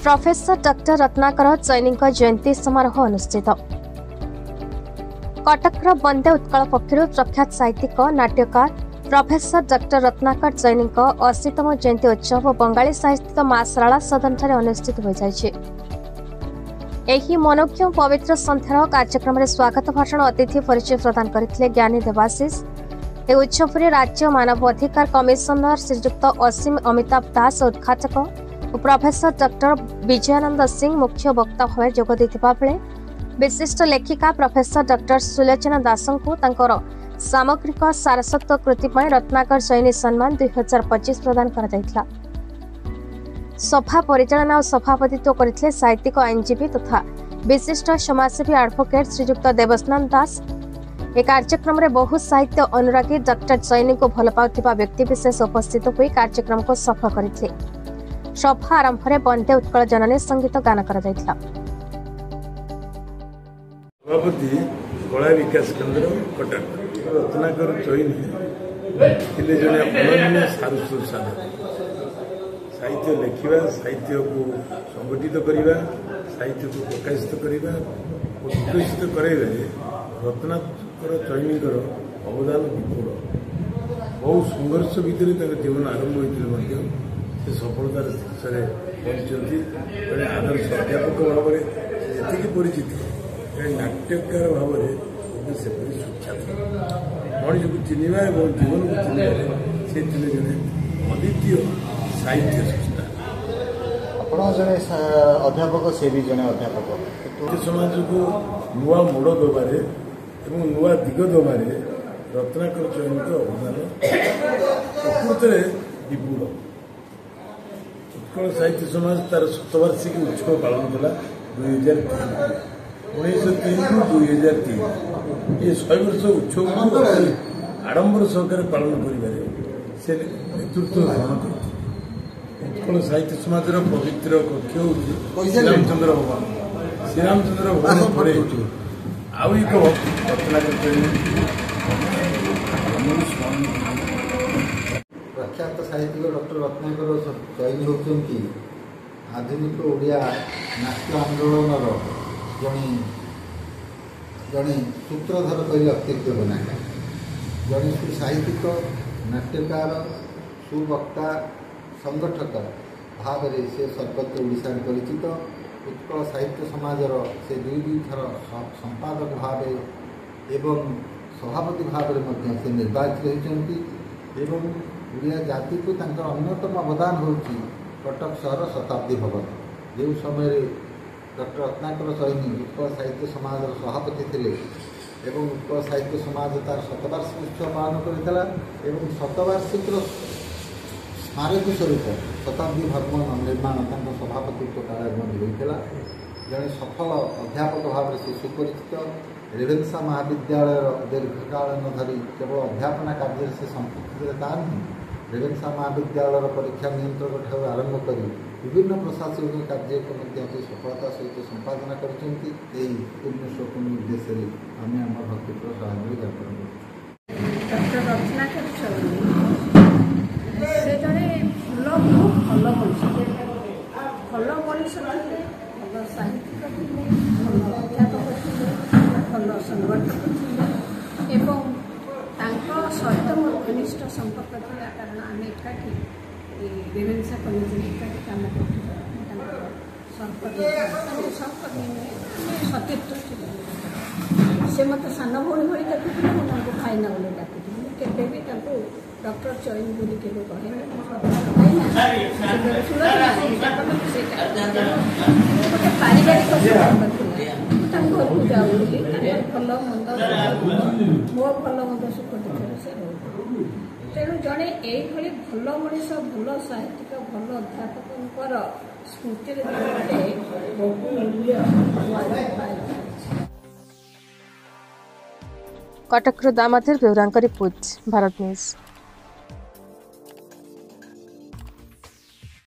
Professor doctor Ratnakar चैनिक जयंती समारोह अनुष्ठित। कटकर वंदे उत्कल पक्षर प्रख्यात साहित्यिक नाट्यकार प्रोफेसर डॉक्टर रत्नाकर चैनिक 80तम जयंती उत्सव बंगाली साहित्य मां शारला सदन अनुष्ठित हो जाइछे। एही मनोज्ञ पवित्र संध्यार कार्यक्रम स्वागत भाषण अतिथि परिचय प्रदान करथिले ज्ञानी देवाशीष। ए उत्सव में राज्य मानव अधिकार कमिशनर श्रीयुक्त असीम अमिताभ दास उद्घाटक और प्रोफेसर डॉक्टर विजयानंद सिंह मुख्य वक्ता भाव जोग देथिबा बेले विशिष्ट लेखिका प्रोफेसर डॉक्टर सुलोचना दासों को तांकर सामग्रिक सारस्वत कृति पर रत्नाकर चैनी सम्मान 2025 प्रदान कर जायथिला। सभा परिचालना और सभापतित्व करथिले साहित्यिक आईनजीवी तथा विशिष्ट समाजसेवी एडवोकेट श्रीयुक्त देवस्नान दास। एक कार्यक्रम में बहु साहित्य अनुरागी डॉक्टर चैनी को भल पाउथिबा व्यक्तिविशेष उपस्थित हुई कार्यक्रम को सफल करथिले। सभा आरंभ में वंदे उत्कल जननी संगीत गान करा जायथिला। सभापति कला विकास केन्द्र कटक रत्नाकर चैनी थिले जने अनन्य सारस्वत साहित्य लेखिबा, साहित्य को संगठित करिबा, साहित्य को प्रकाशित करिबा, उत्कृष्ट कराइबा रत्नाकर चैनीकर अवदान विपुल। बहुत संघर्ष भितर जीवन आरंभ होते से सफलतार शीर्ष पहुंचती। जड़े आदर्श अध्यापक भाव में जी परिचित नाट्यकार भाव में से सुख्यात मनुष्य को चिन्हवा और जीवन को चिन्ह से जड़े अद्वितीय साहित्य सृष्टा। अध्यापक से भी जड़े अध्यापक समाज को नुआ मोड़ दबारे नुआ दिग दबारे रत्नाकर चैनी अवदान प्रकृत विपुल। उत्कल साहित्य समाज तार शतवार्षिकी उत्सव पालन कला 2003 रु 2003 ये 100 वर्ष उत्सव आडंबर सहकार पालन कर नेतृत्व ग्रहण कर। उत्कल साहित्य समाज पवित्र कक्ष हूँ श्रीरामचंद्र भवन। श्रीरामचंद्र भवन पर आउ एक रत्नाकर प्रख्यात साहित्यिक डॉक्टर रत्नाकर चैनी होती आधुनिक ओडिया नाट्य आंदोलन जड़े सूत्रधर कह अत्युक्त बना जड़े सुसाहित्यिक नाट्यकार सुवक्ता संगठक भाव में से सर्वत्र ओडिशा परिचित। उत्कल साहित्य समाजर से दुई थर संपादक भाव एवं सभापति भाव में से निर्वाचित होती। ओडिया जाति को अन्यतम अवदान होची कटक सहर शताब्दी भवन। जो समय डॉक्टर रत्नाकर चैनी उत्कल साहित्य समाज सभापति थे एवं उत्कल साहित्य समाज तार शतवार्षिक उत्सव पालन करता एवं शतवार्षिक स्मारक स्वरूप शताब्दी भवन निर्माण सभापतित्व काल होता। जड़े सफल अध्यापक भाव से सुपरिचित रेवेन्सा महाविद्यालय दीर्घकालन धरी केवल अध्यापना कार्य से संपृक्त ता नहीं रेवेन्सा महाविद्यालय परीक्षा नियंत्रक ठार आरंभ कर विभिन्न प्रशासनिक कार्य को सफलता सहित संपादना करते। पुण्य स्वप्न उद्देश्य आम आम भक्ति सहायता ज्ञापन डॉक्टर रत्नाकर चैनी से जड़े भल भल मनुष्य भल साहित्यिक भल अध्यापक भल संगठक एवं सहित मोर घनिष्ठ संपर्क था। कारण आम एकाठी रेवेन्सा कलेज एकाठी कम सतीर्थ से मत सान भौणी भाई डाकुले मुझे फाइना बोले डाकुली केवे भी डॉक्टर चैनी बोली के कहे गोटे पारिवारिक घर को जाऊली भल मंद मो भल मंद सुख दुखर से तेणु जड़े यही भल मनीष भल साहित्यिक भल अध्यापक स्मृति बहु मूल्य कटक दामोदर बेउरांक रिपोर्ट भारत न्यूज।